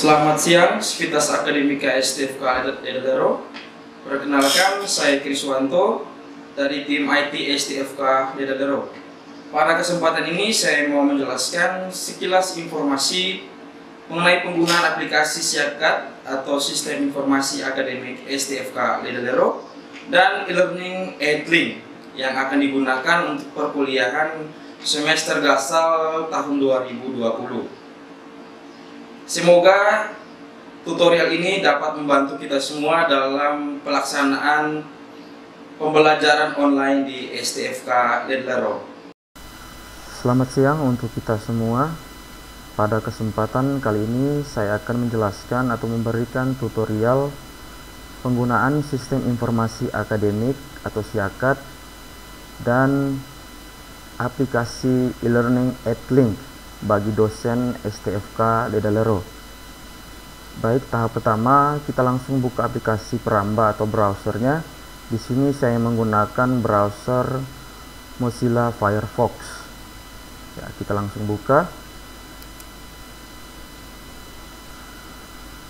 Selamat siang, Sivitas Akademika STFK Ledalero. Perkenalkan, saya Kriswanto dari tim IT STFK Ledalero. Pada kesempatan ini saya mau menjelaskan sekilas informasi mengenai penggunaan aplikasi Siakat atau Sistem Informasi Akademik STFK Ledalero dan e-learning Edlink yang akan digunakan untuk perkuliahan semester gasal tahun 2020. Semoga tutorial ini dapat membantu kita semua dalam pelaksanaan pembelajaran online di STFK Ledalero. Selamat siang untuk kita semua. Pada kesempatan kali ini saya akan menjelaskan atau memberikan tutorial penggunaan sistem informasi akademik atau Siakat dan aplikasi e-learning Edlink bagi dosen STFK Ledalero. Baik, tahap pertama kita langsung buka aplikasi Peramba atau browsernya. Di sini saya menggunakan browser Mozilla Firefox. Ya, kita langsung buka.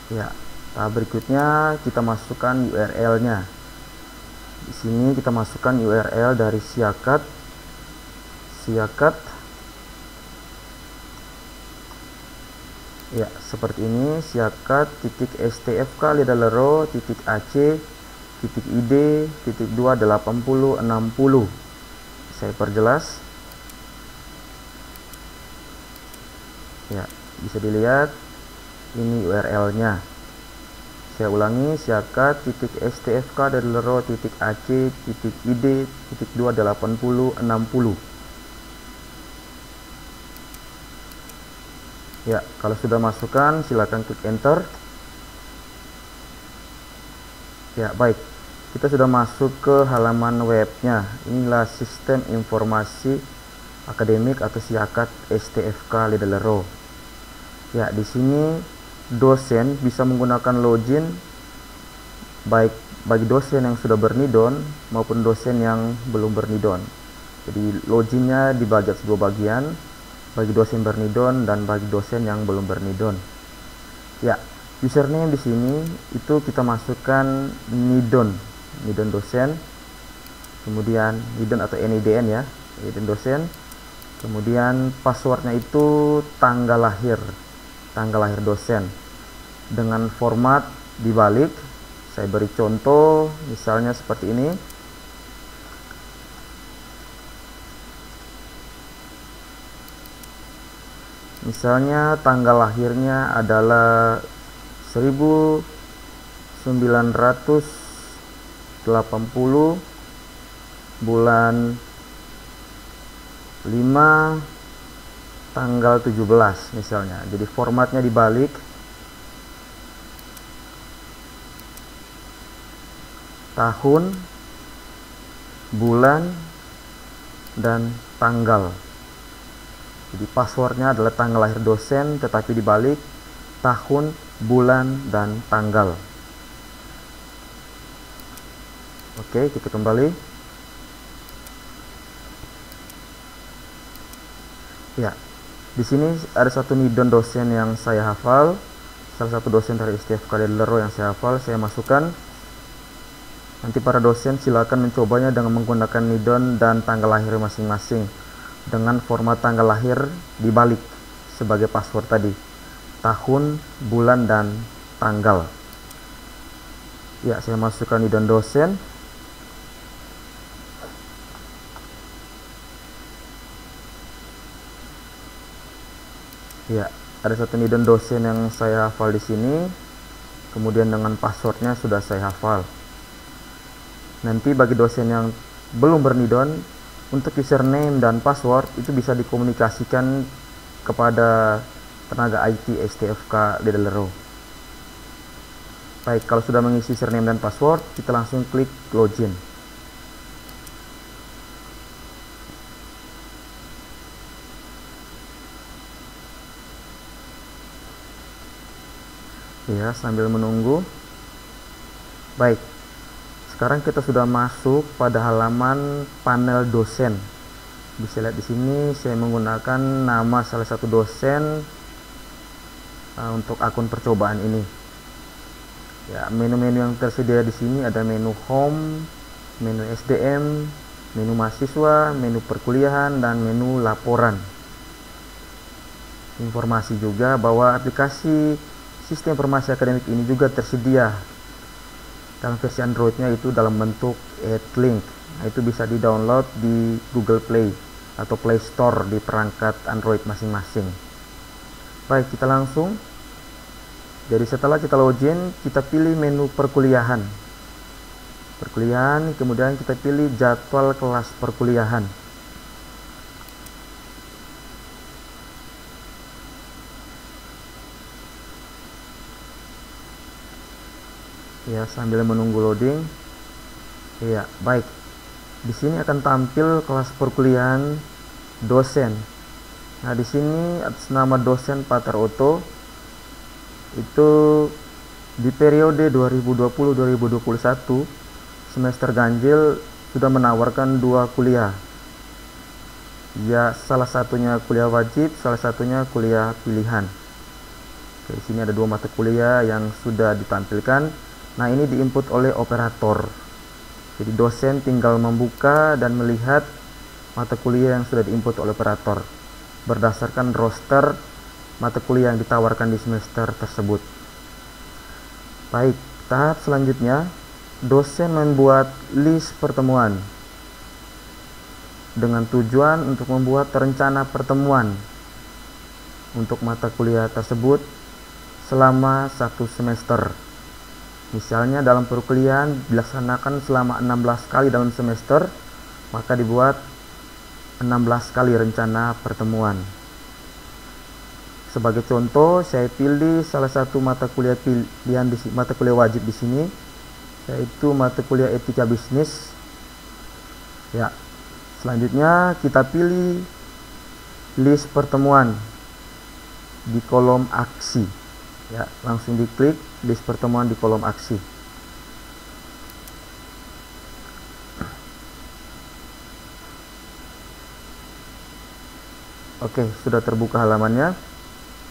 Ya, tahap berikutnya kita masukkan URL-nya. Di sini kita masukkan URL dari Siakat. Ya, seperti ini, siakat.stfk.ledalero.id.28060. Saya perjelas. Ya, bisa dilihat ini URL-nya. Saya ulangi, siakat.stfk.ledalero.id.28060. Ya, kalau sudah masukkan silakan klik enter. Ya, baik. Kita sudah masuk ke halaman webnya. Inilah sistem informasi akademik atau Siakat STFK Ledalero. Ya, di sini dosen bisa menggunakan login baik bagi dosen yang sudah bernidon maupun dosen yang belum bernidon. Jadi loginnya dibagi dua bagian, bagi dosen bernidon dan bagi dosen yang belum bernidon. Ya, username di sini itu kita masukkan nidon dosen, kemudian nidon atau NIDN ya, nidon dosen. Kemudian passwordnya itu tanggal lahir dosen dengan format dibalik. Saya beri contoh misalnya seperti ini. Misalnya tanggal lahirnya adalah 1980 bulan 5 tanggal 17 misalnya. Jadi formatnya dibalik. Tahun, bulan, dan tanggal. Jadi passwordnya adalah tanggal lahir dosen tetapi dibalik tahun, bulan, dan tanggal. Oke, kita kembali. Ya, di sini ada satu nidon dosen yang saya hafal, salah satu dosen dari STFK Ledalero yang saya hafal, saya masukkan. Nanti para dosen silakan mencobanya dengan menggunakan nidon dan tanggal lahir masing-masing dengan format tanggal lahir dibalik sebagai password tadi, tahun, bulan, dan tanggal. Ya, saya masukkan nidon dosen. Ya, ada satu nidon dosen yang saya hafal di sini. Kemudian dengan passwordnya sudah saya hafal. Nanti bagi dosen yang belum bernidon, untuk username dan password itu bisa dikomunikasikan kepada tenaga IT STFK Ledalero. Baik, kalau sudah mengisi username dan password, kita langsung klik login. Ya, sambil menunggu. Baik, sekarang kita sudah masuk pada halaman panel dosen. Bisa lihat di sini saya menggunakan nama salah satu dosen untuk akun percobaan ini. Ya, menu-menu yang tersedia di sini ada menu home, menu SDM, menu mahasiswa, menu perkuliahan, dan menu laporan. Informasi juga bahwa aplikasi sistem informasi akademik ini juga tersedia dalam versi Androidnya itu dalam bentuk AdLink. Nah, itu bisa di-download di Google Play atau Play Store di perangkat Android masing-masing. Baik, kita langsung. Jadi setelah kita login, kita pilih menu perkuliahan. Kemudian kita pilih jadwal kelas perkuliahan. Ya, sambil menunggu loading. Ya, baik. Di sini akan tampil kelas perkuliahan dosen. Nah, di sini atas nama dosen Patar Otto itu di periode 2020-2021 semester ganjil sudah menawarkan 2 kuliah. Ya, salah satunya kuliah wajib, salah satunya kuliah pilihan. Di sini ada 2 mata kuliah yang sudah ditampilkan. Nah, ini diinput oleh operator. Jadi dosen tinggal membuka dan melihat mata kuliah yang sudah diinput oleh operator berdasarkan roster mata kuliah yang ditawarkan di semester tersebut. Baik, tahap selanjutnya dosen membuat list pertemuan dengan tujuan untuk membuat rencana pertemuan untuk mata kuliah tersebut selama 1 semester. Misalnya dalam perkuliahan dilaksanakan selama 16 kali dalam semester, maka dibuat 16 kali rencana pertemuan. Sebagai contoh, saya pilih salah satu mata kuliah pilihan di mata kuliah wajib di sini, yaitu mata kuliah etika bisnis. Ya, selanjutnya kita pilih list pertemuan di kolom aksi. Ya, langsung diklik list pertemuan di kolom aksi. Oke, sudah terbuka halamannya.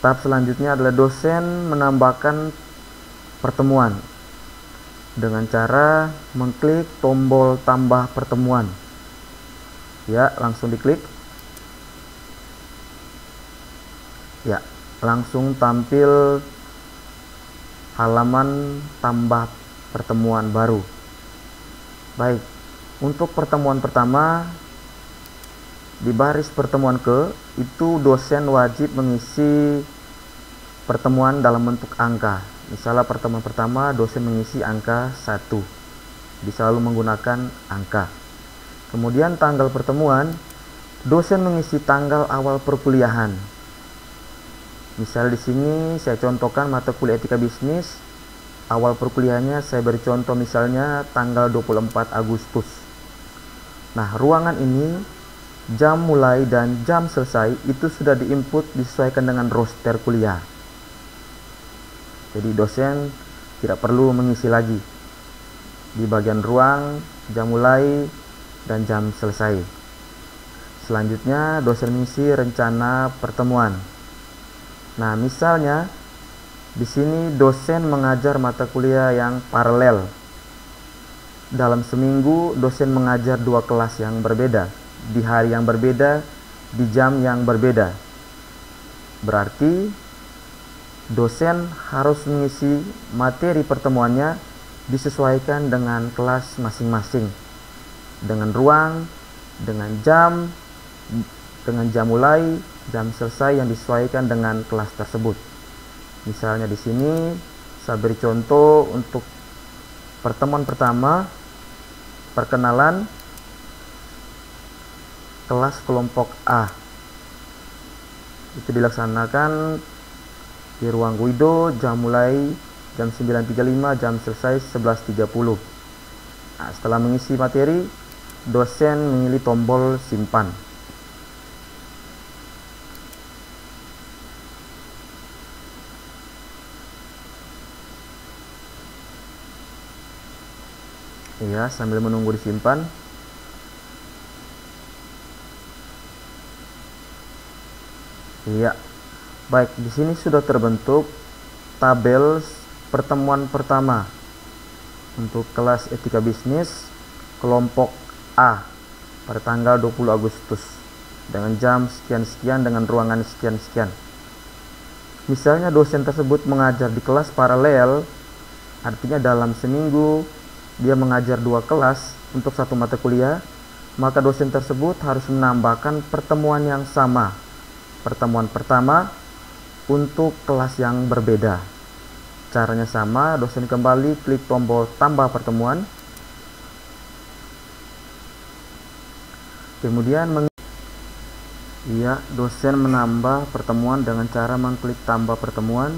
Tahap selanjutnya adalah dosen menambahkan pertemuan dengan cara mengklik tombol tambah pertemuan. Ya, langsung diklik. Ya, langsung tampil halaman tambah pertemuan baru. Baik, untuk pertemuan pertama di baris pertemuan itu dosen wajib mengisi pertemuan dalam bentuk angka. Misalnya pertemuan pertama dosen mengisi angka 1, selalu menggunakan angka. Kemudian tanggal pertemuan dosen mengisi tanggal awal perkuliahan. Misal di sini saya contohkan mata kuliah etika bisnis, awal perkuliahannya saya beri contoh misalnya tanggal 24 Agustus. Nah, ruangan ini jam mulai dan jam selesai itu sudah diinput disesuaikan dengan roster kuliah. Jadi dosen tidak perlu mengisi lagi di bagian ruang, jam mulai dan jam selesai. Selanjutnya dosen mengisi rencana pertemuan. Nah, misalnya di sini dosen mengajar mata kuliah yang paralel. Dalam seminggu dosen mengajar 2 kelas yang berbeda, di hari yang berbeda, di jam yang berbeda. Berarti dosen harus mengisi materi pertemuannya disesuaikan dengan kelas masing-masing, dengan ruang, dengan jam mulai, jam selesai yang disesuaikan dengan kelas tersebut. Misalnya di sini saya beri contoh untuk pertemuan pertama, perkenalan kelas kelompok A. Itu dilaksanakan di ruang Guido, jam mulai jam 9.35, jam selesai 11.30. Nah, setelah mengisi materi, dosen memilih tombol simpan. Ya, sambil menunggu disimpan. Iya, Baik, di sini sudah terbentuk tabel pertemuan pertama untuk kelas etika bisnis kelompok A pada tanggal 20 Agustus dengan jam sekian-sekian dengan ruangan sekian-sekian. Misalnya dosen tersebut mengajar di kelas paralel, artinya dalam seminggu dia mengajar 2 kelas untuk 1 mata kuliah, maka dosen tersebut harus menambahkan pertemuan yang sama. Pertemuan pertama untuk kelas yang berbeda. Caranya sama, dosen kembali klik tombol tambah pertemuan. Kemudian dosen menambah pertemuan dengan cara mengklik tambah pertemuan.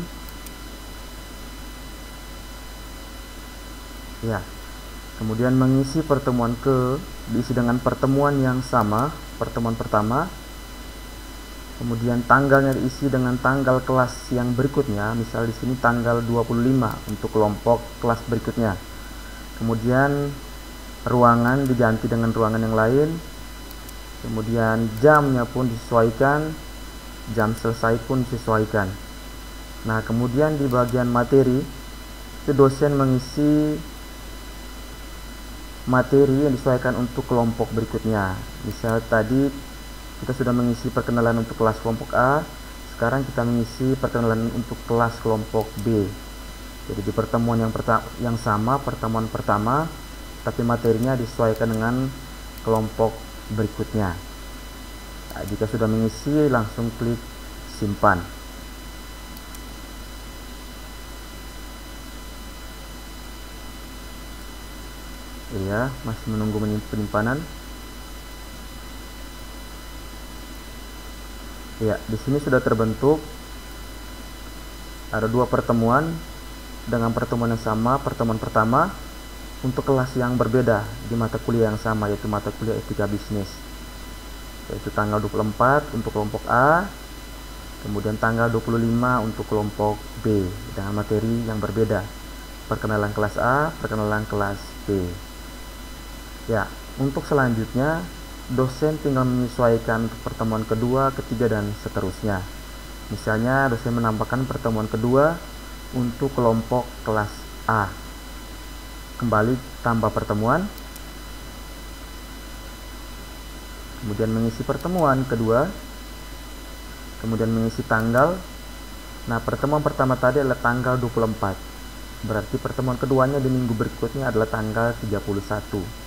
Kemudian mengisi pertemuan diisi dengan pertemuan yang sama, pertemuan pertama. Kemudian tanggalnya diisi dengan tanggal kelas yang berikutnya, misal di sini tanggal 25 untuk kelompok kelas berikutnya. Kemudian ruangan diganti dengan ruangan yang lain. Kemudian jamnya pun disesuaikan, jam selesai pun disesuaikan. Nah, kemudian di bagian materi itu dosen mengisi materi yang disesuaikan untuk kelompok berikutnya. Misal tadi kita sudah mengisi perkenalan untuk kelas kelompok A, sekarang kita mengisi perkenalan untuk kelas kelompok B. Jadi di pertemuan yang sama, pertemuan pertama, tapi materinya disesuaikan dengan kelompok berikutnya. Nah, jika sudah mengisi, langsung klik simpan. Masih menunggu penyimpanan. Di sini sudah terbentuk ada 2 pertemuan dengan pertemuan yang sama. Pertemuan pertama untuk kelas yang berbeda di mata kuliah yang sama, yaitu mata kuliah etika bisnis, yaitu tanggal 24 untuk kelompok A, kemudian tanggal 25 untuk kelompok B dengan materi yang berbeda, perkenalan kelas A, perkenalan kelas B. Untuk selanjutnya dosen tinggal menyesuaikan untuk pertemuan kedua, ketiga, dan seterusnya. Misalnya dosen menambahkan pertemuan kedua untuk kelompok kelas A. Kembali tambah pertemuan. Kemudian mengisi pertemuan kedua. Kemudian mengisi tanggal. Nah, pertemuan pertama tadi adalah tanggal 24. Berarti pertemuan keduanya di minggu berikutnya adalah tanggal 31.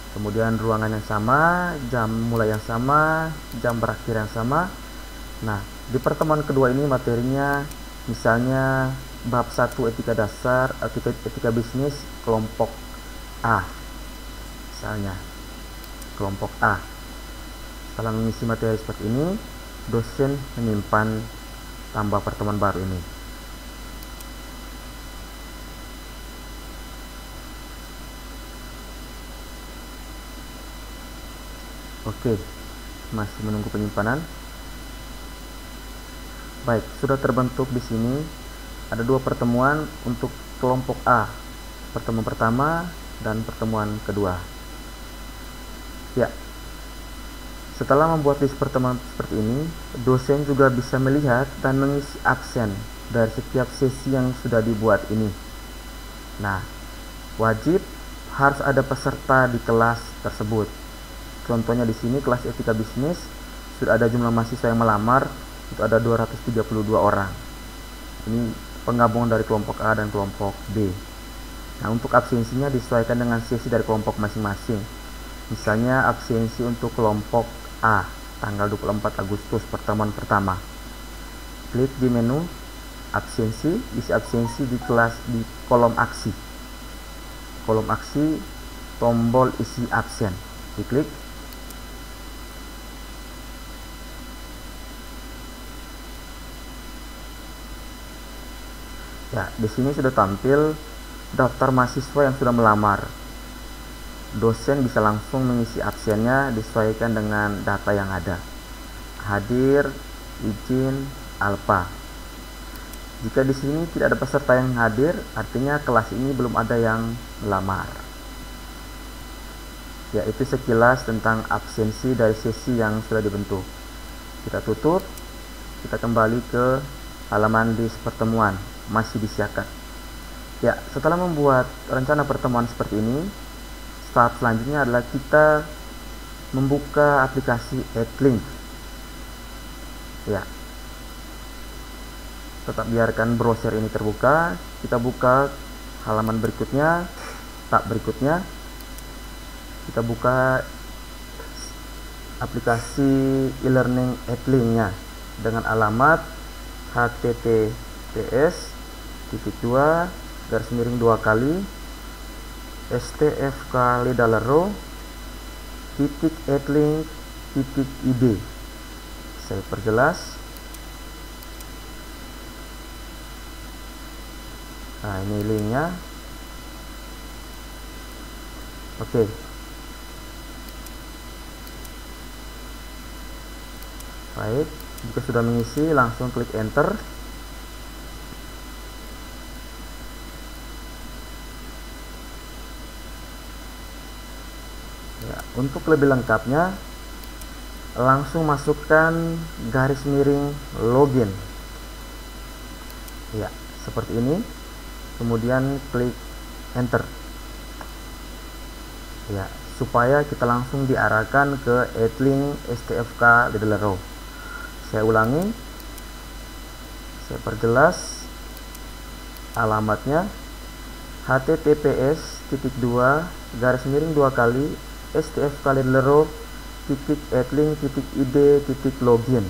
Kemudian ruangan yang sama, jam mulai yang sama, jam berakhir yang sama. Nah, di pertemuan kedua ini materinya misalnya bab 1 etika dasar, etika bisnis kelompok A. Misalnya kelompok A. Setelah mengisi materi seperti ini, dosen menyimpan tambah pertemuan baru ini. Oke, masih menunggu penyimpanan. Baik, sudah terbentuk di sini ada 2 pertemuan untuk kelompok A, pertemuan pertama dan pertemuan kedua. Setelah membuat list pertemuan seperti ini, dosen juga bisa melihat dan mengisi absen dari setiap sesi yang sudah dibuat ini. Nah, wajib harus ada peserta di kelas tersebut. Contohnya di sini kelas etika bisnis sudah ada jumlah mahasiswa yang melamar, itu ada 232 orang. Ini penggabungan dari kelompok A dan kelompok B. Nah, untuk absensinya disesuaikan dengan sesi dari kelompok masing-masing. Misalnya absensi untuk kelompok A tanggal 24 Agustus pertemuan pertama. Klik di menu absensi, isi absensi di kolom aksi. Kolom aksi, tombol isi absen. Diklik. Di sini sudah tampil daftar mahasiswa yang sudah melamar. Dosen bisa langsung mengisi absennya disesuaikan dengan data yang ada. Hadir, izin, alfa. Jika di sini tidak ada peserta yang hadir, artinya kelas ini belum ada yang melamar. Itu sekilas tentang absensi dari sesi yang sudah dibentuk. Kita tutup, kita kembali ke halaman list pertemuan, masih di Siakat. Ya, setelah membuat rencana pertemuan seperti ini, tahap selanjutnya adalah kita membuka aplikasi AddLink. Ya, tetap biarkan browser ini terbuka. Kita buka halaman berikutnya, tab berikutnya. Kita buka aplikasi e-learning AddLink-nya dengan alamat https://stfk-lidalero.addlink.id. Saya perjelas. Nah, ini linknya. Oke. Baik, jika sudah mengisi langsung klik enter. Ya, untuk lebih lengkapnya langsung masukkan garis miring login. Ya, seperti ini. Kemudian klik enter. Ya, supaya kita langsung diarahkan ke AddLink STFK Lidalero. Saya ulangi, saya perjelas alamatnya https://stfk-lidalero.addlink.id.login.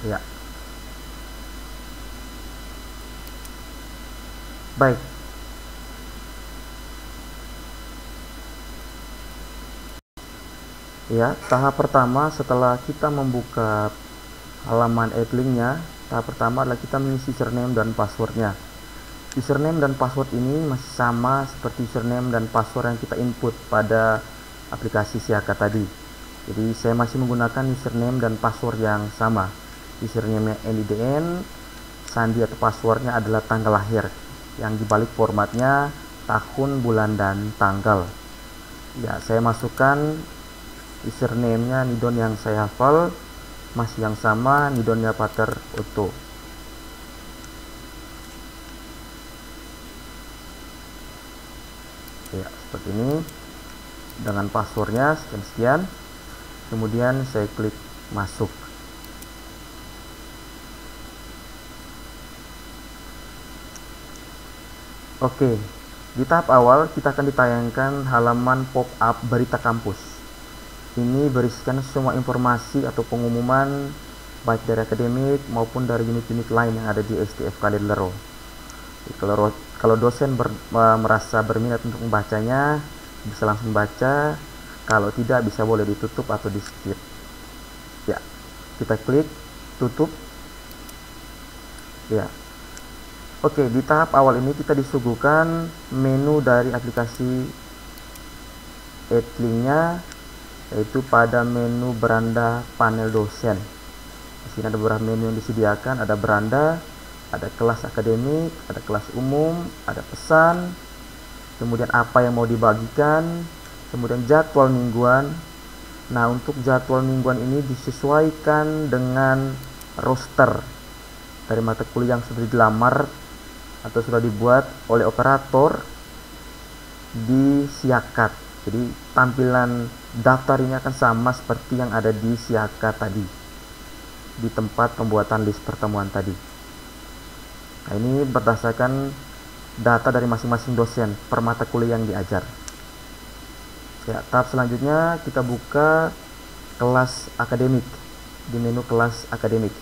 Ya. Baik. Ya, tahap pertama setelah kita membuka halaman AddLink-nya, tahap pertama adalah kita mengisi username dan passwordnya. Username dan password ini masih sama seperti username dan password yang kita input pada aplikasi Siakat tadi. Jadi saya masih menggunakan username dan password yang sama. Username-nya NIDN, sandi atau passwordnya adalah tanggal lahir, yang dibalik formatnya tahun, bulan, dan tanggal. Ya, saya masukkan username-nya Nidon yang saya hafal, masih yang sama, Nidonnya Pater Otto. Ya, seperti ini dengan passwordnya sekian-sekian. Kemudian saya klik masuk. Oke, di tahap awal kita akan ditayangkan halaman pop-up berita kampus. Ini berisikan semua informasi atau pengumuman baik dari akademik maupun dari unit-unit lain yang ada di STFK Lidalero. Kalau dosen merasa berminat untuk membacanya, bisa langsung baca. Kalau tidak, bisa boleh ditutup atau di skip. Ya, kita klik tutup. Ya. Oke, di tahap awal ini kita disuguhkan menu dari aplikasi AddLink-nya, yaitu pada menu beranda panel dosen. Di sini ada beberapa menu yang disediakan, ada beranda, ada kelas akademik, ada kelas umum, ada pesan, kemudian apa yang mau dibagikan, kemudian jadwal mingguan. Nah, untuk jadwal mingguan ini disesuaikan dengan roster dari mata kuliah yang sudah dilamar atau sudah dibuat oleh operator di Siakat. Jadi tampilan daftar ini akan sama seperti yang ada di Siakat tadi, di tempat pembuatan list pertemuan tadi. Nah, ini berdasarkan data dari masing-masing dosen per mata kuliah yang diajar. Ya, tahap selanjutnya kita buka kelas akademik di menu kelas akademik.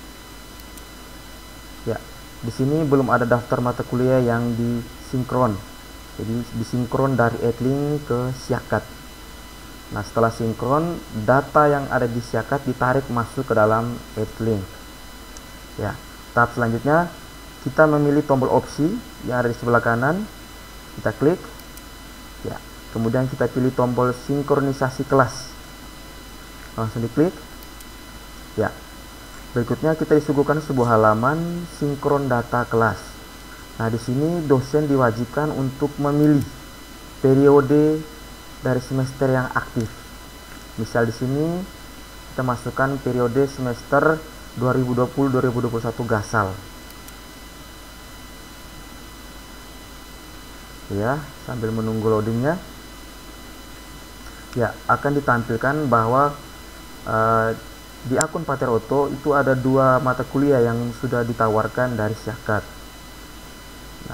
Ya, di sini belum ada daftar mata kuliah yang disinkron. Jadi disinkron dari AddLink ke Siakat. Nah, setelah sinkron, data yang ada di Siakat ditarik masuk ke dalam AddLink. Ya, tahap selanjutnya kita memilih tombol opsi yang ada di sebelah kanan. Kita klik. Ya, kemudian kita pilih tombol sinkronisasi kelas. Langsung diklik. Ya. Berikutnya kita disuguhkan sebuah halaman sinkron data kelas. Nah, di sini dosen diwajibkan untuk memilih periode dari semester yang aktif. Misal di sini kita masukkan periode semester 2020-2021 Gasal. Ya, sambil menunggu loadingnya, ya akan ditampilkan bahwa di akun Pateroto itu ada 2 mata kuliah yang sudah ditawarkan dari Syakat.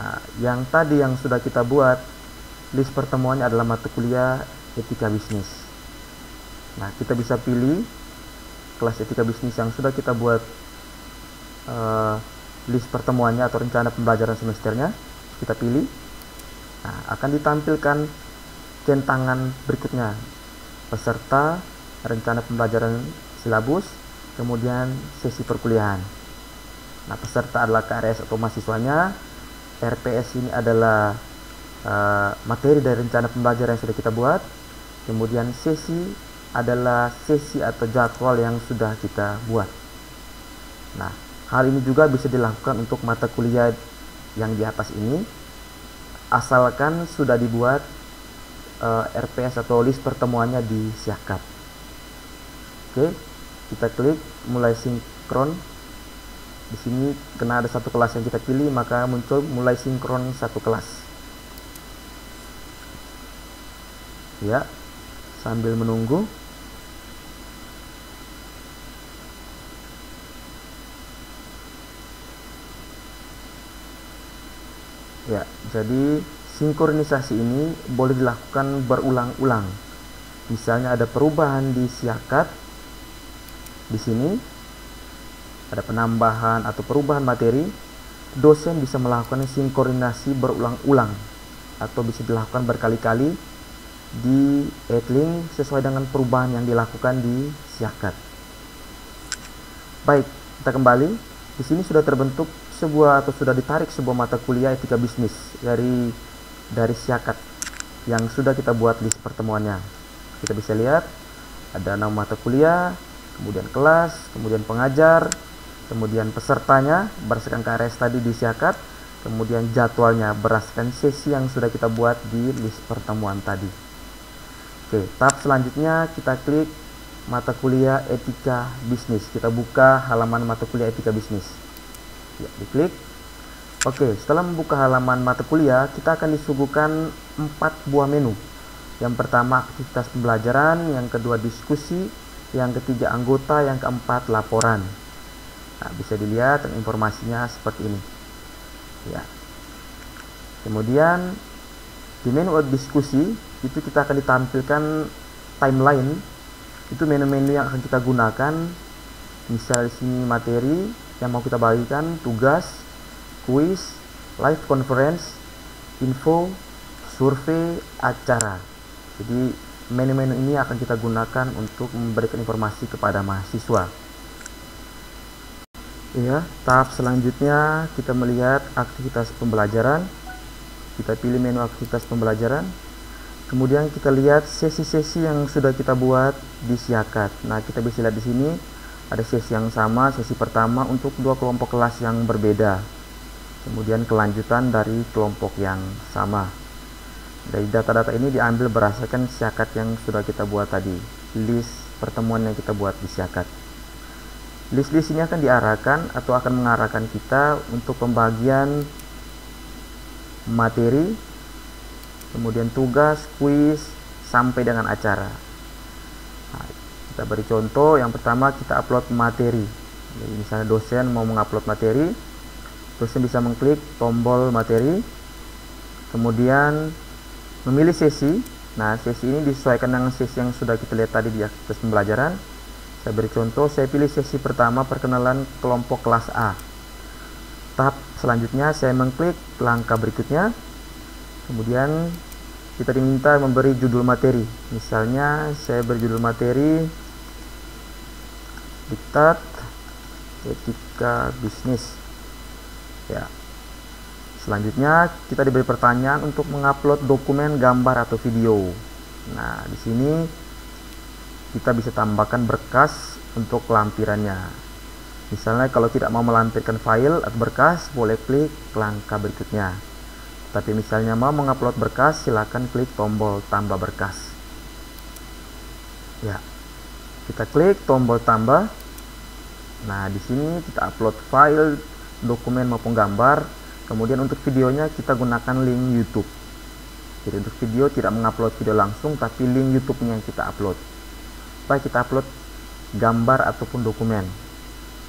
Nah, yang tadi yang sudah kita buat list pertemuannya adalah mata kuliah etika bisnis. Nah, kita bisa pilih kelas etika bisnis yang sudah kita buat list pertemuannya atau rencana pembelajaran semesternya. Kita pilih. Nah, akan ditampilkan centangan berikutnya, peserta, rencana pembelajaran silabus, kemudian sesi perkuliahan. Nah, peserta adalah KRS atau mahasiswanya, RPS ini adalah materi dari rencana pembelajaran yang sudah kita buat, kemudian sesi adalah sesi atau jadwal yang sudah kita buat. Nah, hal ini juga bisa dilakukan untuk mata kuliah yang di atas ini, asalkan sudah dibuat RPS atau list pertemuannya di Syakat. Oke, kita klik mulai sinkron. Di sini karena ada satu kelas yang kita pilih, maka muncul mulai sinkron satu kelas. Ya, sambil menunggu. Ya, jadi sinkronisasi ini boleh dilakukan berulang-ulang. Misalnya ada perubahan di Syakat, di sini ada penambahan atau perubahan materi, dosen bisa melakukan sinkronisasi berulang-ulang atau bisa dilakukan berkali-kali di Edlink sesuai dengan perubahan yang dilakukan di Syakat. Baik, kita kembali. Di sini sudah terbentuk sebuah atau sudah ditarik sebuah mata kuliah etika bisnis dari Syakat yang sudah kita buat list pertemuannya. Kita bisa lihat ada nama mata kuliah, kemudian kelas, kemudian pengajar, kemudian pesertanya berdasarkan KRS tadi di Syakat, kemudian jadwalnya berdasarkan sesi yang sudah kita buat di list pertemuan tadi. Oke, tahap selanjutnya kita klik mata kuliah etika bisnis. Kita buka halaman mata kuliah etika bisnis. Ya, diklik. Oke, setelah membuka halaman mata kuliah, kita akan disuguhkan 4 buah menu. Yang pertama aktivitas pembelajaran, yang kedua diskusi, yang ketiga anggota, yang keempat laporan. Nah, bisa dilihat informasinya seperti ini. Ya. Kemudian di menu diskusi itu kita akan ditampilkan timeline. Itu menu-menu yang akan kita gunakan. Misal di sini materi yang mau kita bagikan, tugas, kuis, live conference, info, survei, acara. Jadi menu-menu ini akan kita gunakan untuk memberikan informasi kepada mahasiswa. Ya, tahap selanjutnya kita melihat aktivitas pembelajaran. Kita pilih menu aktivitas pembelajaran. Kemudian kita lihat sesi-sesi yang sudah kita buat di Syakat. Nah, kita bisa lihat di sini ada sesi yang sama, sesi pertama untuk 2 kelompok kelas yang berbeda. Kemudian kelanjutan dari kelompok yang sama. Dari data-data ini diambil berdasarkan Syakat yang sudah kita buat tadi, list pertemuan yang kita buat di Syakat. List-list ini akan diarahkan atau akan mengarahkan kita untuk pembagian materi, kemudian tugas, kuis, sampai dengan acara. Nah, kita beri contoh. Yang pertama kita upload materi. Jadi misalnya dosen mau mengupload materi, dosen bisa mengklik tombol materi, kemudian memilih sesi. Nah, sesi ini disesuaikan dengan sesi yang sudah kita lihat tadi di aktivitas pembelajaran. Saya beri contoh, saya pilih sesi pertama perkenalan kelompok kelas A. Tahap selanjutnya saya mengklik langkah berikutnya. Kemudian kita diminta memberi judul materi. Misalnya saya beri judul materi diktat etika bisnis. Ya. Selanjutnya kita diberi pertanyaan untuk mengupload dokumen, gambar atau video. Nah, di sini kita bisa tambahkan berkas untuk lampirannya. Misalnya kalau tidak mau melampirkan file atau berkas, boleh klik langkah berikutnya. Tapi misalnya mau mengupload berkas, silakan klik tombol tambah berkas. Ya. Kita klik tombol tambah. Nah, di sini kita upload file, dokumen maupun gambar. Kemudian untuk videonya kita gunakan link YouTube. Jadi untuk video tidak mengupload video langsung, tapi link YouTube-nya yang kita upload. Baik, kita upload gambar ataupun dokumen.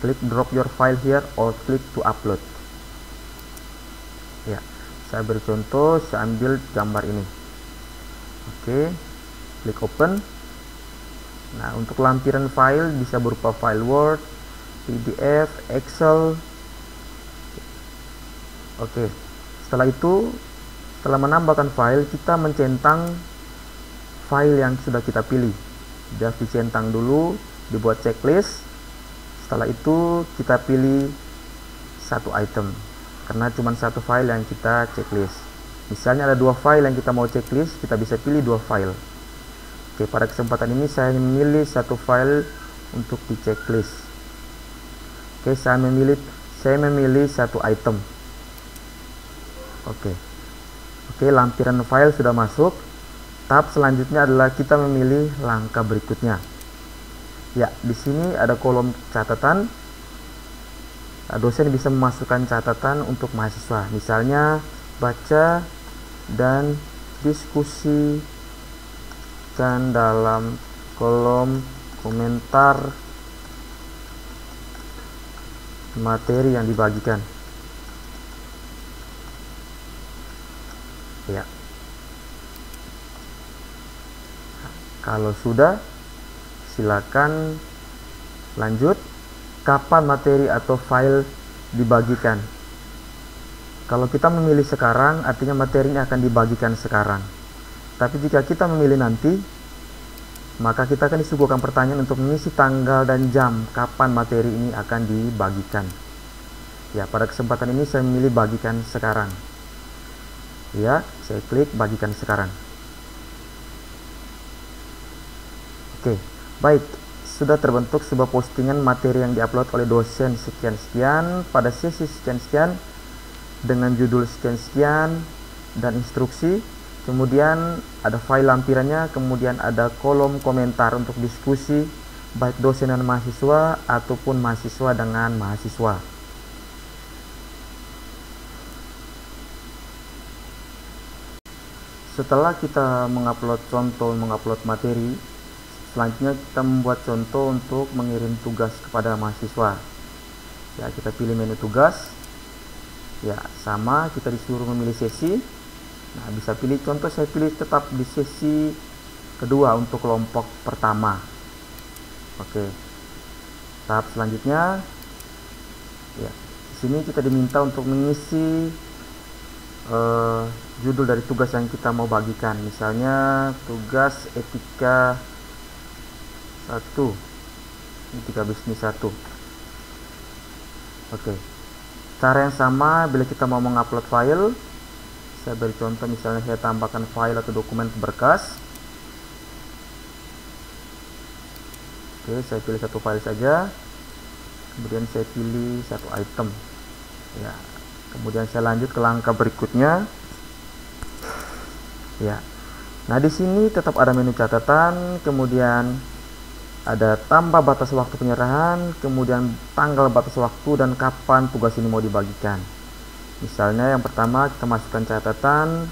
Klik drop your file here or click to upload. Ya, saya beri contoh, saya ambil gambar ini. Oke, klik open. Nah, untuk lampiran file bisa berupa file Word, PDF, Excel. Oke, setelah itu, setelah menambahkan file, kita mencentang file yang sudah kita pilih. Just dicentang dulu, dibuat checklist. Setelah itu kita pilih satu item, karena cuma satu file yang kita checklist. Misalnya ada 2 file yang kita mau checklist, kita bisa pilih 2 file. Oke, pada kesempatan ini saya memilih satu file untuk di checklist. Oke, saya memilih satu item. Oke, lampiran file sudah masuk. Tahap selanjutnya adalah kita memilih langkah berikutnya. Ya, di sini ada kolom catatan. Dosen bisa memasukkan catatan untuk mahasiswa, misalnya baca dan diskusi dalam kolom komentar materi yang dibagikan. Ya, kalau sudah, silakan lanjut. Kapan materi atau file dibagikan? Kalau kita memilih sekarang, artinya materinya akan dibagikan sekarang. Tapi jika kita memilih nanti, maka kita akan disuguhkan pertanyaan untuk mengisi tanggal dan jam kapan materi ini akan dibagikan. Ya, pada kesempatan ini saya memilih bagikan sekarang. Ya, saya klik bagikan sekarang. Oke, baik. Sudah terbentuk sebuah postingan materi yang diupload oleh dosen sekian-sekian pada sesi sekian-sekian dengan judul sekian-sekian dan instruksi. Kemudian ada file lampirannya, kemudian ada kolom komentar untuk diskusi baik dosen dan mahasiswa ataupun mahasiswa dengan mahasiswa. Setelah kita mengupload materi, selanjutnya kita membuat contoh untuk mengirim tugas kepada mahasiswa. Ya, kita pilih menu tugas. Ya, sama, kita disuruh memilih sesi. Nah, bisa pilih contoh, saya pilih tetap di sesi kedua untuk kelompok pertama. Oke. Tahap selanjutnya, ya, di sini kita diminta untuk mengisi judul dari tugas yang kita mau bagikan. Misalnya tugas etika 1, etika bisnis 1. Oke. Cara yang sama bila kita mau mengupload file. Saya beri contoh, misalnya saya tambahkan file atau dokumen berkas. Oke, saya pilih satu file saja. Kemudian saya pilih satu item. Ya. Kemudian saya lanjut ke langkah berikutnya. Ya. Nah, di sini tetap ada menu catatan, kemudian ada tambah batas waktu penyerahan, kemudian tanggal batas waktu dan kapan tugas ini mau dibagikan. Misalnya yang pertama kita masukkan catatan,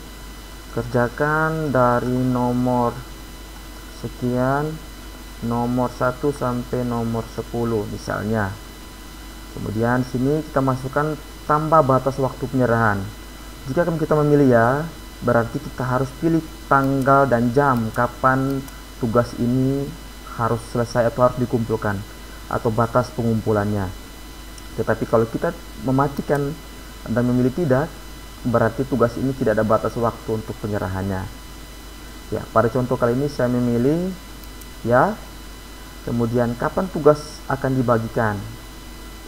kerjakan dari nomor sekian, nomor 1 sampai nomor 10 misalnya. Kemudian sini kita masukkan tambah batas waktu penyerahan. Jika kita memilih ya, berarti kita harus pilih tanggal dan jam kapan tugas ini harus selesai atau harus dikumpulkan, atau batas pengumpulannya. Tetapi kalau kita mematikan dan memilih tidak, berarti tugas ini tidak ada batas waktu untuk penyerahannya. Ya, pada contoh kali ini saya memilih ya. Kemudian kapan tugas akan dibagikan,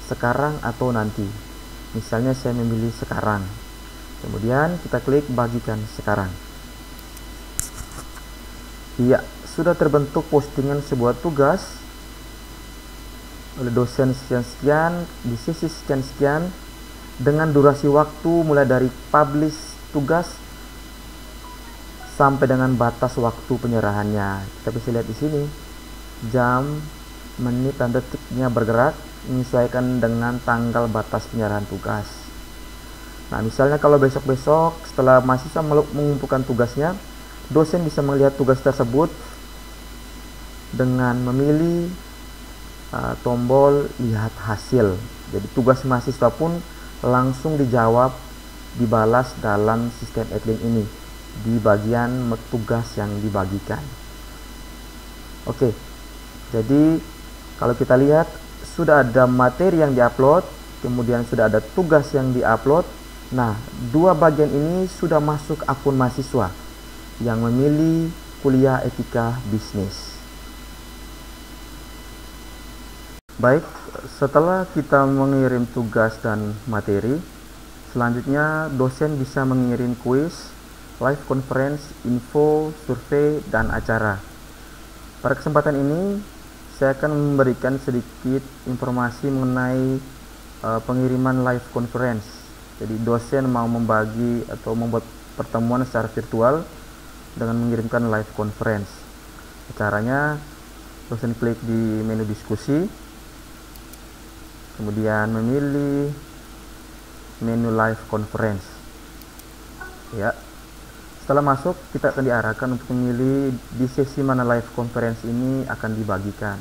sekarang atau nanti. Misalnya saya memilih sekarang. Kemudian kita klik bagikan sekarang. Ya, sudah terbentuk postingan sebuah tugas oleh dosen sekian-sekian di sesi sekian-sekian dengan durasi waktu mulai dari publish tugas sampai dengan batas waktu penyerahannya. Kita bisa lihat di sini jam, menit, dan detiknya bergerak menyesuaikan dengan tanggal batas penyerahan tugas. Nah, misalnya kalau besok-besok setelah mahasiswa mengumpulkan tugasnya, dosen bisa melihat tugas tersebut dengan memilih tombol lihat hasil. Jadi tugas mahasiswa pun langsung dijawab, dibalas dalam sistem Edlink ini di bagian tugas yang dibagikan. Oke, jadi kalau kita lihat sudah ada materi yang diupload, kemudian sudah ada tugas yang diupload. Nah, dua bagian ini sudah masuk akun mahasiswa yang memilih kuliah etika bisnis. Baik, setelah kita mengirim tugas dan materi, selanjutnya dosen bisa mengirim kuis, live conference, info, survei, dan acara. Pada kesempatan ini, saya akan memberikan sedikit informasi mengenai pengiriman live conference. Jadi dosen mau membagi atau membuat pertemuan secara virtual dengan mengirimkan live conference. Caranya, dosen klik di menu diskusi, kemudian memilih menu live conference. Ya, setelah masuk kita akan diarahkan untuk memilih di sesi mana live conference ini akan dibagikan.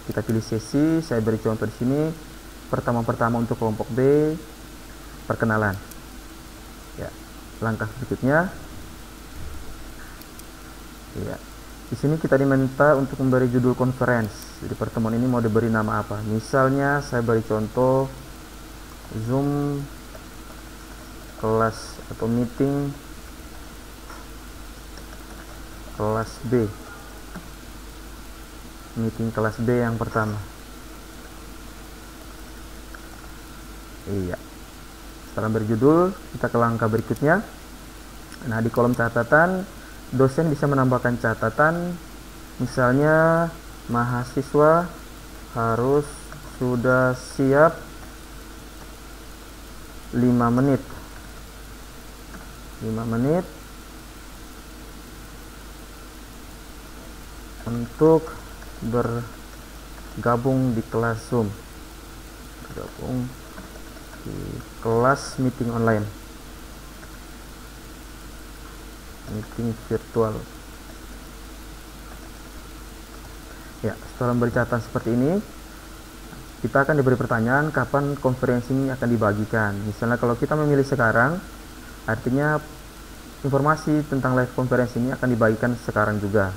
Kita pilih sesi, saya beri contoh di sini. Pertama untuk kelompok B, perkenalan. Ya, langkah berikutnya. Ya, di sini kita diminta untuk memberi judul conference. Jadi pertemuan ini mau diberi nama apa? Misalnya saya beri contoh Zoom kelas atau meeting kelas B. Meeting kelas B yang pertama. Iya. Setelah berjudul, kita ke langkah berikutnya. Nah, di kolom catatan, dosen bisa menambahkan catatan, misalnya mahasiswa harus sudah siap 5 menit untuk bergabung di kelas Zoom, bergabung di kelas meeting online, meeting virtual. Ya, setelah memberi catatan seperti ini, kita akan diberi pertanyaan kapan konferensi ini akan dibagikan. Misalnya kalau kita memilih sekarang, artinya informasi tentang live conference ini akan dibagikan sekarang juga.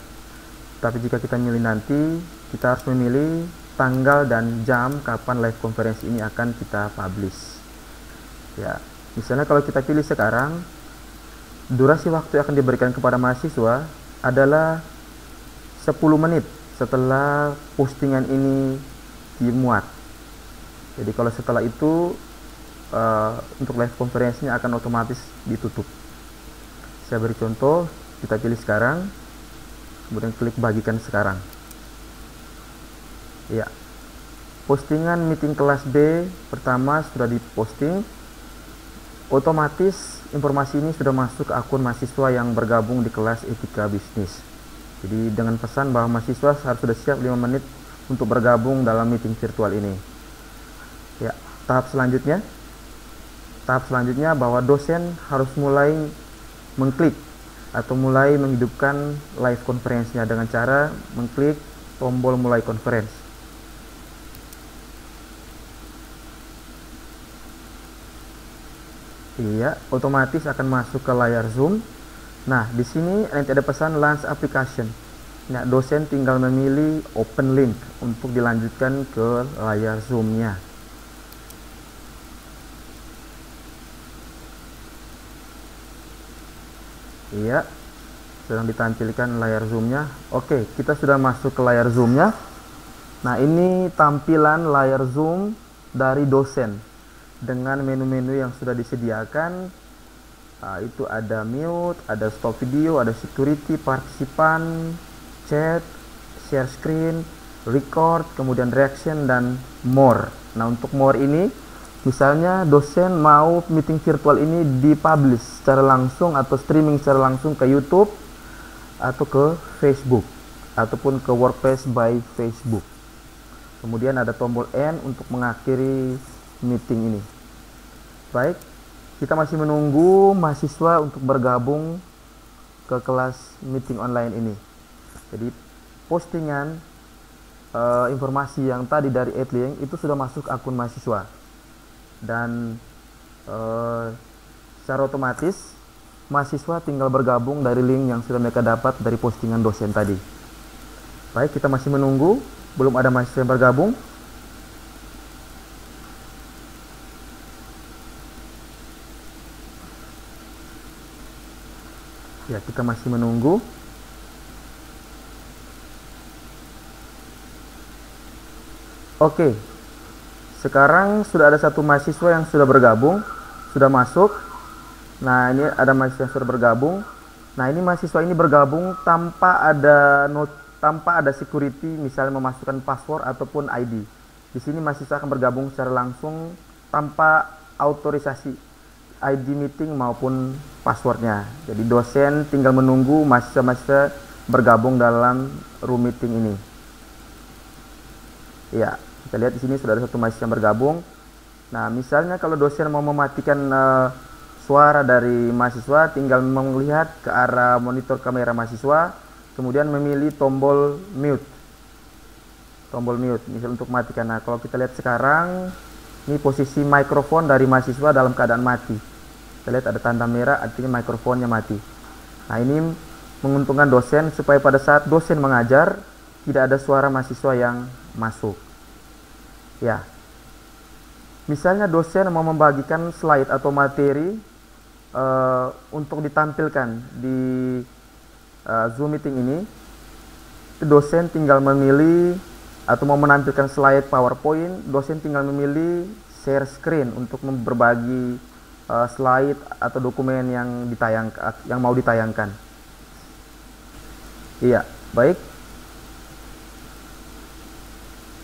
Tapi jika kita milih nanti, kita harus memilih tanggal dan jam kapan live conference ini akan kita publish. Ya, misalnya kalau kita pilih sekarang, durasi waktu yang akan diberikan kepada mahasiswa adalah 10 menit setelah postingan ini dimuat. Jadi kalau setelah itu untuk live conference-nya akan otomatis ditutup. Saya beri contoh, kita pilih sekarang, kemudian klik bagikan sekarang. Ya, postingan meeting kelas B pertama sudah diposting. Otomatis informasi ini sudah masuk ke akun mahasiswa yang bergabung di kelas etika bisnis. Jadi dengan pesan bahwa mahasiswa harus sudah siap 5 menit untuk bergabung dalam meeting virtual ini. Ya, tahap selanjutnya bahwa dosen harus mulai mengklik atau mulai menghidupkan live conference-nya dengan cara mengklik tombol mulai conference. Iya, otomatis akan masuk ke layar Zoom. Nah, di sini nanti ada pesan launch application. Nah, dosen tinggal memilih open link untuk dilanjutkan ke layar Zoom-nya. Iya, sedang ditampilkan layar Zoom-nya. Oke, kita sudah masuk ke layar Zoom-nya. Nah, ini tampilan layar Zoom dari dosen dengan menu-menu yang sudah disediakan. Itu ada mute, ada stop video, ada security, partisipan, chat, share screen, record, kemudian reaction, dan more. Nah, untuk more ini, misalnya dosen mau meeting virtual ini dipublish secara langsung atau streaming secara langsung ke YouTube atau ke Facebook. ataupun ke Workspace by Facebook. Kemudian ada tombol N untuk mengakhiri meeting ini. Baik, kita masih menunggu mahasiswa untuk bergabung ke kelas meeting online ini. Jadi postingan informasi yang tadi dari Adlink itu sudah masuk akun mahasiswa, dan secara otomatis mahasiswa tinggal bergabung dari link yang sudah mereka dapat dari postingan dosen tadi. Baik, kita masih menunggu, belum ada mahasiswa yang bergabung. Ya, kita masih menunggu. Oke, sekarang sudah ada satu mahasiswa yang sudah bergabung, sudah masuk. Nah, ini ada mahasiswa yang sudah bergabung. Nah, ini mahasiswa ini bergabung tanpa ada security, misalnya memasukkan password ataupun ID. Di sini mahasiswa akan bergabung secara langsung tanpa autorisasi ID meeting maupun passwordnya. Jadi dosen tinggal menunggu mahasiswa bergabung dalam room meeting ini. Ya, kita lihat di sini sudah ada satu mahasiswa yang bergabung. Nah, misalnya kalau dosen mau mematikan suara dari mahasiswa, tinggal melihat ke arah monitor kamera mahasiswa, kemudian memilih tombol mute. Tombol mute, misal untuk matikan. Nah, kalau kita lihat sekarang, ini posisi mikrofon dari mahasiswa dalam keadaan mati. Kita lihat ada tanda merah, artinya mikrofonnya mati. Nah, ini menguntungkan dosen supaya pada saat dosen mengajar, tidak ada suara mahasiswa yang masuk. Ya, misalnya dosen mau membagikan slide atau materi untuk ditampilkan di Zoom meeting ini, dosen tinggal memilih, atau mau menampilkan slide PowerPoint, dosen tinggal memilih share screen untuk berbagi slide atau dokumen yang mau ditayangkan. Iya, baik.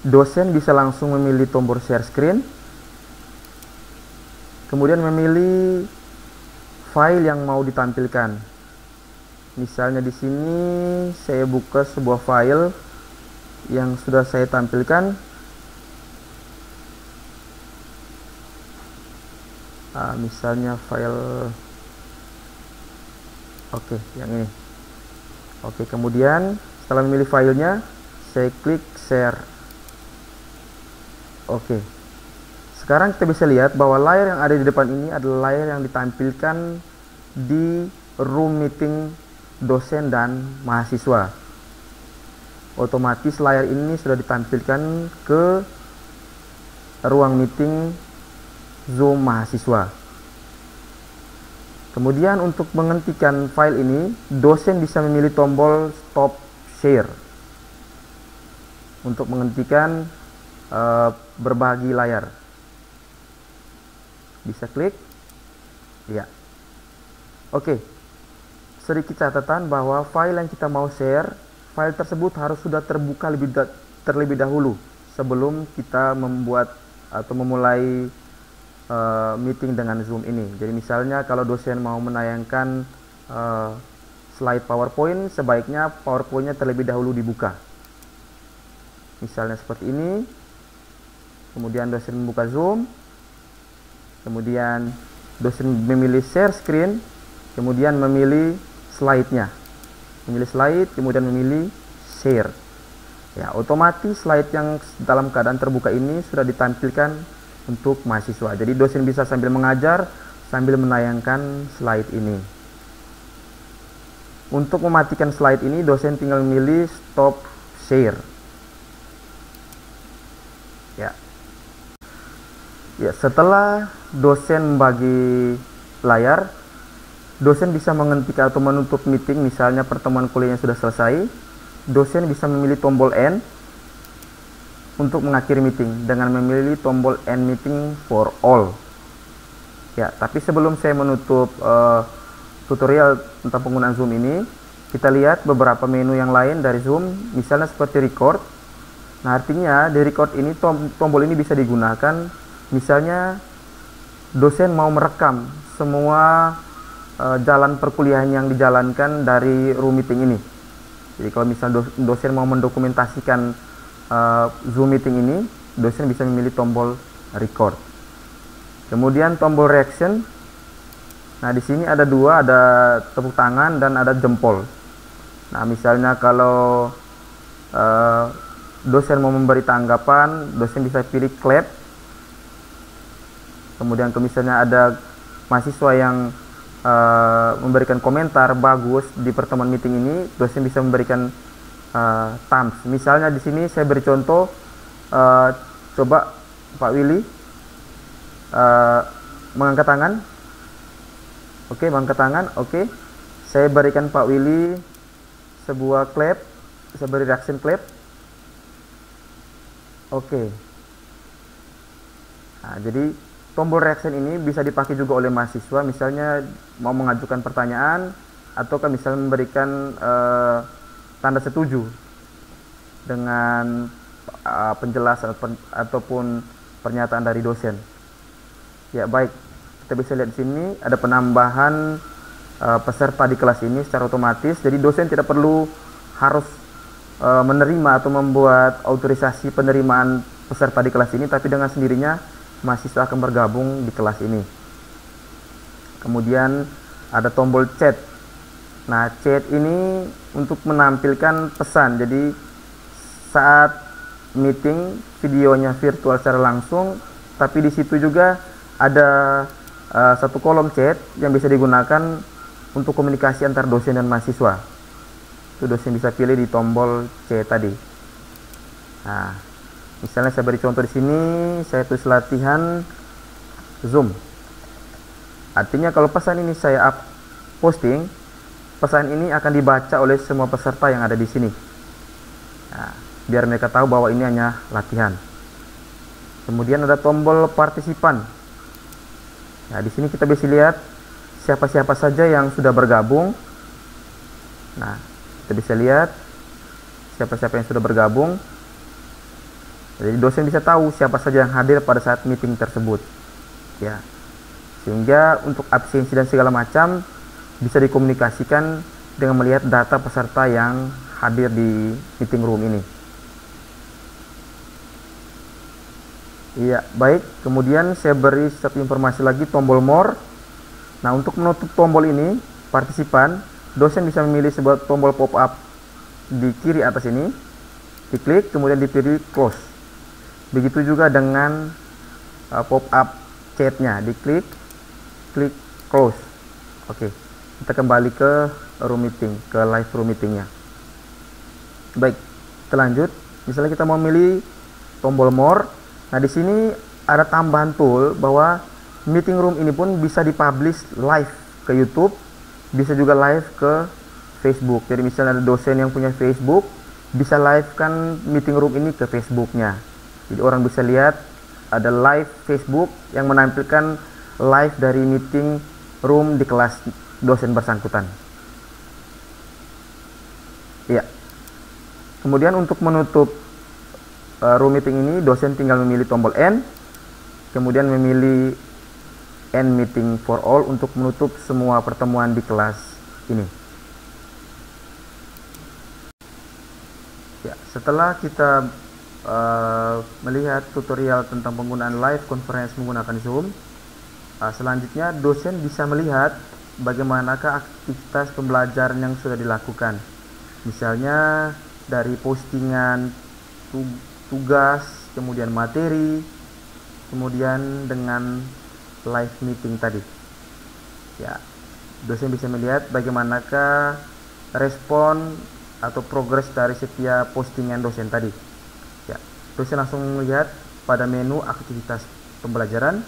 Dosen bisa langsung memilih tombol share screen, kemudian memilih file yang mau ditampilkan. Misalnya di sini saya buka sebuah file yang sudah saya tampilkan. Misalnya file, oke, yang ini. Oke, kemudian setelah memilih filenya, saya klik share. Oke, sekarang kita bisa lihat bahwa layar yang ada di depan ini adalah layar yang ditampilkan di room meeting dosen dan mahasiswa. Otomatis layar ini sudah ditampilkan ke ruang meeting Zoom mahasiswa. Kemudian untuk menghentikan file ini, dosen bisa memilih tombol stop share untuk menghentikan berbagi layar. Bisa klik. Ya. Oke. Sedikit catatan bahwa file yang kita mau share, file tersebut harus sudah terbuka terlebih dahulu sebelum kita membuat atau memulai meeting dengan Zoom ini. Jadi misalnya kalau dosen mau menayangkan slide PowerPoint, sebaiknya PowerPoint-nya terlebih dahulu dibuka. Misalnya seperti ini. Kemudian dosen membuka Zoom, kemudian dosen memilih share screen, kemudian memilih slide-nya, memilih slide, kemudian memilih share. Ya, otomatis slide yang dalam keadaan terbuka ini sudah ditampilkan untuk mahasiswa. Jadi dosen bisa sambil mengajar, sambil menayangkan slide ini. Untuk mematikan slide ini, dosen tinggal memilih stop share. Ya, setelah dosen membagi layar, dosen bisa menghentikan atau menutup meeting. Misalnya pertemuan kuliahnya sudah selesai, dosen bisa memilih tombol N untuk mengakhiri meeting dengan memilih tombol End meeting for all. Ya, tapi sebelum saya menutup tutorial tentang penggunaan Zoom ini, kita lihat beberapa menu yang lain dari Zoom, misalnya seperti record. Nah, artinya di record ini tombol ini bisa digunakan. Misalnya dosen mau merekam semua jalan perkuliahan yang dijalankan dari room meeting ini. Jadi kalau misal dosen mau mendokumentasikan Zoom meeting ini, dosen bisa memilih tombol record. Kemudian tombol reaction. Nah, di sini ada dua, ada tepuk tangan dan ada jempol. Nah, misalnya kalau dosen mau memberi tanggapan, dosen bisa pilih clap. Kemudian kalau misalnya ada mahasiswa yang memberikan komentar bagus di pertemuan meeting ini, dosen bisa memberikan thumbs. Misalnya di sini saya beri contoh, coba Pak Willy mengangkat tangan. Oke, mengangkat tangan. Oke, saya berikan Pak Willy sebuah clap, saya beri reaction clap. Oke. Nah, jadi tombol reaction ini bisa dipakai juga oleh mahasiswa, misalnya mau mengajukan pertanyaan ataukah misalnya memberikan tanda setuju dengan penjelasan ataupun pernyataan dari dosen. Ya, baik, kita bisa lihat di sini ada penambahan peserta di kelas ini secara otomatis. Jadi dosen tidak perlu harus menerima atau membuat autorisasi penerimaan peserta di kelas ini, tapi dengan sendirinya mahasiswa akan bergabung di kelas ini. Kemudian ada tombol chat. Nah, chat ini untuk menampilkan pesan. Jadi saat meeting videonya virtual secara langsung, tapi di situ juga ada satu kolom chat yang bisa digunakan untuk komunikasi antar dosen dan mahasiswa. Itu dosen bisa pilih di tombol C tadi. Nah, misalnya saya beri contoh di sini, saya tulis latihan Zoom. Artinya kalau pesan ini saya posting, pesan ini akan dibaca oleh semua peserta yang ada di sini. Nah, biar mereka tahu bahwa ini hanya latihan. Kemudian ada tombol partisipan. Nah, di sini kita bisa lihat siapa-siapa saja yang sudah bergabung. Nah, kita bisa lihat siapa-siapa yang sudah bergabung. Jadi dosen bisa tahu siapa saja yang hadir pada saat meeting tersebut. Ya. Sehingga untuk absensi dan segala macam bisa dikomunikasikan dengan melihat data peserta yang hadir di meeting room ini. Iya, baik. Kemudian saya beri satu informasi lagi, tombol more. Nah, untuk menutup tombol ini, partisipan, dosen bisa memilih sebuah tombol pop-up di kiri atas ini, diklik, kemudian dipilih close. Begitu juga dengan pop-up chatnya, diklik, klik close. Oke, kita kembali ke room meeting, ke live room meetingnya. Baik, kita lanjut. Misalnya kita mau milih tombol more. Nah, di sini ada tambahan tool bahwa meeting room ini pun bisa dipublish live ke YouTube, bisa juga live ke Facebook. Jadi misalnya ada dosen yang punya Facebook, bisa live kan meeting room ini ke Facebooknya. Jadi orang bisa lihat ada live Facebook yang menampilkan live dari meeting room di kelas dosen bersangkutan. Iya. Kemudian untuk menutup room meeting ini, dosen tinggal memilih tombol End, kemudian memilih End meeting for all untuk menutup semua pertemuan di kelas ini. Ya, setelah kita melihat tutorial tentang penggunaan live conference menggunakan Zoom, selanjutnya dosen bisa melihat bagaimanakah aktivitas pembelajaran yang sudah dilakukan. Misalnya dari postingan tugas, kemudian materi, kemudian dengan live meeting tadi. Ya, dosen bisa melihat bagaimanakah respon atau progres dari setiap postingan dosen tadi. Ya, dosen langsung melihat pada menu aktivitas pembelajaran.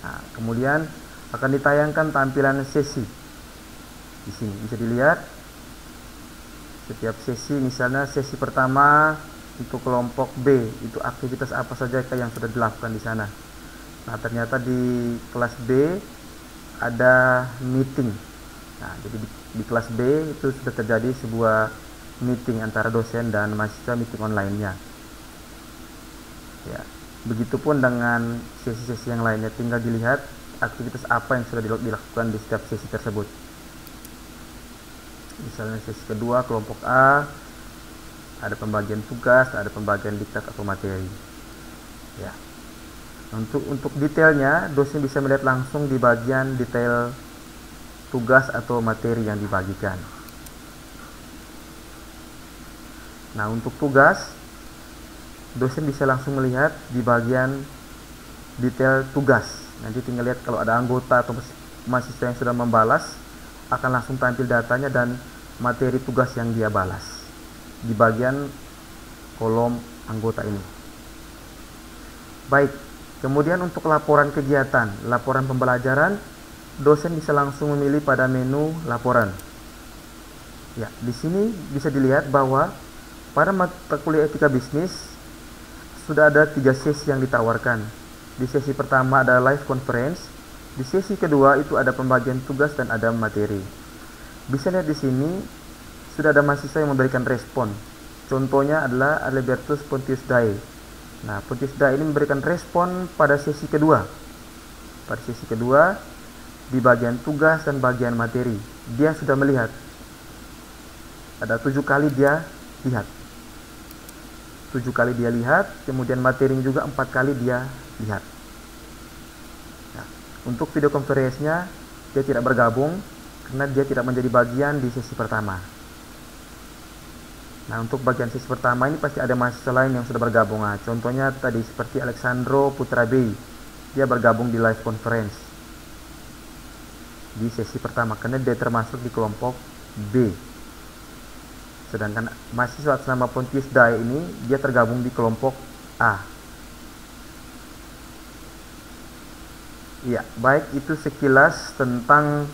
Nah, kemudian akan ditayangkan tampilan sesi. Di sini bisa dilihat setiap sesi, misalnya sesi pertama untuk kelompok B, itu aktivitas apa saja yang sudah dilakukan di sana. Nah, ternyata di kelas B ada meeting. Nah, jadi di kelas B itu sudah terjadi sebuah meeting antara dosen dan mahasiswa, meeting online-nya. Ya, begitupun dengan sesi-sesi yang lainnya, tinggal dilihat aktivitas apa yang sudah dilakukan di setiap sesi tersebut. Misalnya sesi kedua kelompok A, ada pembagian tugas, ada pembagian diktat atau materi. Ya. Untuk detailnya, dosen bisa melihat langsung di bagian detail tugas atau materi yang dibagikan. Nah, untuk tugas, dosen bisa langsung melihat di bagian detail tugas. Nanti tinggal lihat kalau ada anggota atau mahasiswa yang sudah membalas, akan langsung tampil datanya dan materi tugas yang dia balas di bagian kolom anggota ini. Baik, kemudian untuk laporan kegiatan, laporan pembelajaran, dosen bisa langsung memilih pada menu laporan. Ya, di sini bisa dilihat bahwa pada mata kuliah etika bisnis sudah ada 3 sesi yang ditawarkan. Di sesi pertama ada live conference, di sesi kedua itu ada pembagian tugas dan ada materi. Bisa lihat di sini sudah ada mahasiswa yang memberikan respon. Contohnya adalah Albertus Pontius Dae. Nah, Pontius Dae ini memberikan respon pada sesi kedua. Pada sesi kedua, di bagian tugas dan bagian materi, dia sudah melihat. Ada 7 kali dia lihat. 7 kali dia lihat, kemudian materi juga 4 kali dia lihat. Nah, untuk video conference-nya, dia tidak bergabung karena dia tidak menjadi bagian di sesi pertama. Nah, untuk bagian sesi pertama ini pasti ada mahasiswa lain yang sudah bergabung. Nah, contohnya tadi seperti Alexandro Putra B, dia bergabung di live conference di sesi pertama karena dia termasuk di kelompok B. Sedangkan mahasiswa atas nama Pontius Dae ini dia tergabung di kelompok A. Ya, baik, itu sekilas tentang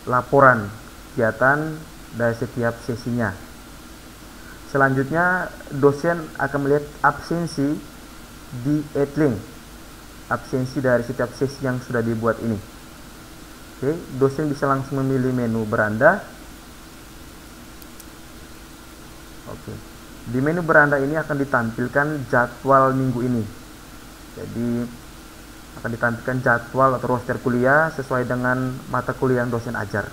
laporan kegiatan dari setiap sesinya. Selanjutnya, dosen akan melihat absensi di Edlink, absensi dari setiap sesi yang sudah dibuat ini. Oke, dosen bisa langsung memilih menu beranda. Oke, di menu beranda ini akan ditampilkan jadwal minggu ini. Jadi akan ditampilkan jadwal atau roster kuliah sesuai dengan mata kuliah yang dosen ajar.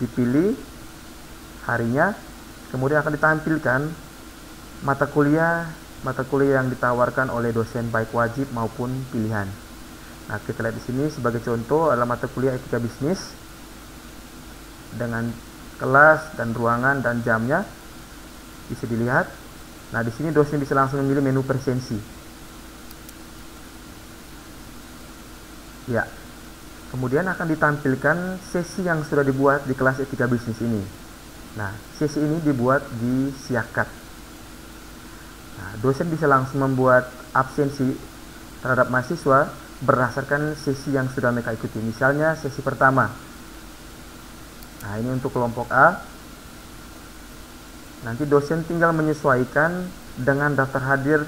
Dipilih harinya, kemudian akan ditampilkan mata kuliah yang ditawarkan oleh dosen baik wajib maupun pilihan. Nah, kita lihat di sini sebagai contoh adalah mata kuliah etika bisnis dengan kelas dan ruangan dan jamnya bisa dilihat. Nah, di sini dosen bisa langsung memilih menu presensi. Ya. Kemudian akan ditampilkan sesi yang sudah dibuat di kelas etika bisnis ini. Nah, sesi ini dibuat di Siakat. Nah, dosen bisa langsung membuat absensi terhadap mahasiswa berdasarkan sesi yang sudah mereka ikuti. Misalnya sesi pertama. Nah, ini untuk kelompok A. Nanti dosen tinggal menyesuaikan dengan daftar hadir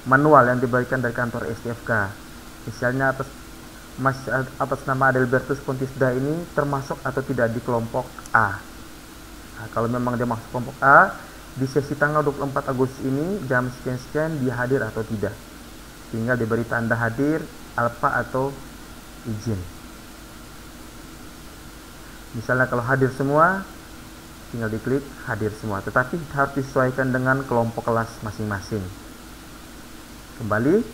manual yang diberikan dari kantor STFK. Misalnya atas nama Albertus Pontius Dae ini termasuk atau tidak di kelompok A. Nah, kalau memang dia masuk kelompok A, di sesi tanggal 24 Agustus ini jam sekian-sekian dia hadir atau tidak. Tinggal diberi tanda hadir, alfa atau izin. Misalnya kalau hadir semua, tinggal diklik hadir semua. Tetapi harus disesuaikan dengan kelompok kelas masing-masing. Kembali.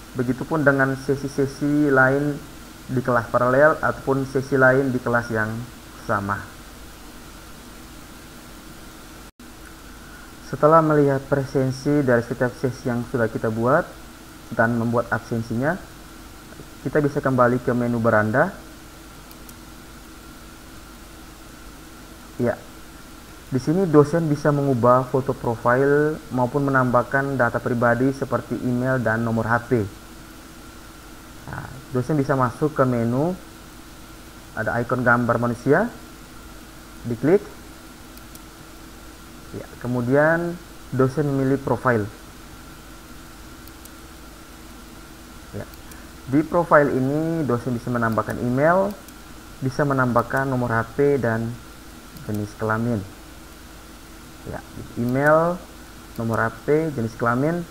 Begitupun dengan sesi-sesi lain di kelas paralel ataupun sesi lain di kelas yang sama. Setelah melihat presensi dari setiap sesi yang sudah kita buat dan membuat absensinya, kita bisa kembali ke menu beranda. Ya, di sini dosen bisa mengubah foto profil maupun menambahkan data pribadi seperti email dan nomor HP. Nah, dosen bisa masuk ke menu, ada ikon gambar manusia, diklik. Ya, kemudian dosen memilih profil. Ya, di profil ini dosen bisa menambahkan email, bisa menambahkan nomor HP dan jenis kelamin. Ya, email, nomor HP, jenis kelamin,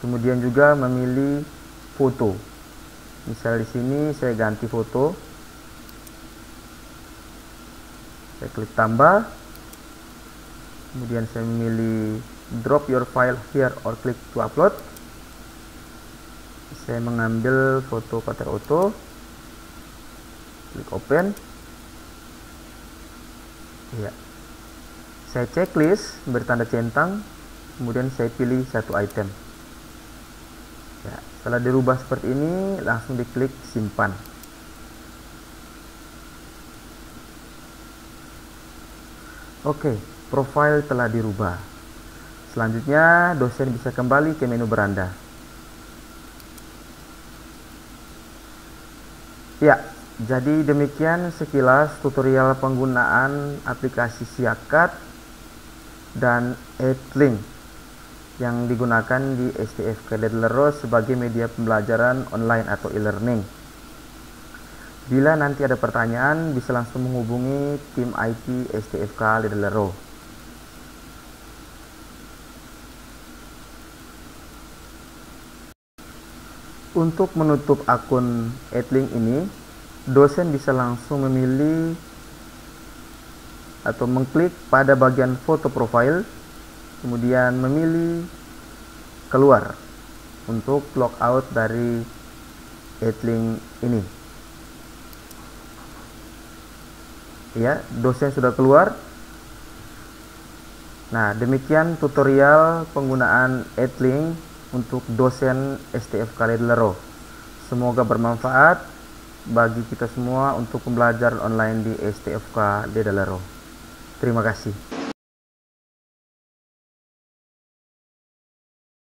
kemudian juga memilih foto. Misal di sini saya ganti foto. Saya klik tambah, kemudian saya memilih drop your file here or click to upload. Saya mengambil foto Pater Otto, klik open. Ya, saya checklist bertanda centang, kemudian saya pilih satu item. Ya, setelah dirubah seperti ini, langsung diklik simpan. Oke, profil telah dirubah. Selanjutnya, dosen bisa kembali ke menu beranda. Ya, jadi demikian sekilas tutorial penggunaan aplikasi Siakat dan EdLink yang digunakan di STFK Lidelero sebagai media pembelajaran online atau e-learning. Bila nanti ada pertanyaan, bisa langsung menghubungi tim IT STFK Lidelero. Untuk menutup akun EdLink ini, dosen bisa langsung memilih atau mengklik pada bagian foto profile, kemudian memilih keluar untuk logout dari EdLink ini. Ya, dosen sudah keluar. Nah, demikian tutorial penggunaan EdLink untuk dosen STFK Lidelero. Semoga bermanfaat bagi kita semua untuk pembelajaran online di STFK Lidelero. Terima kasih.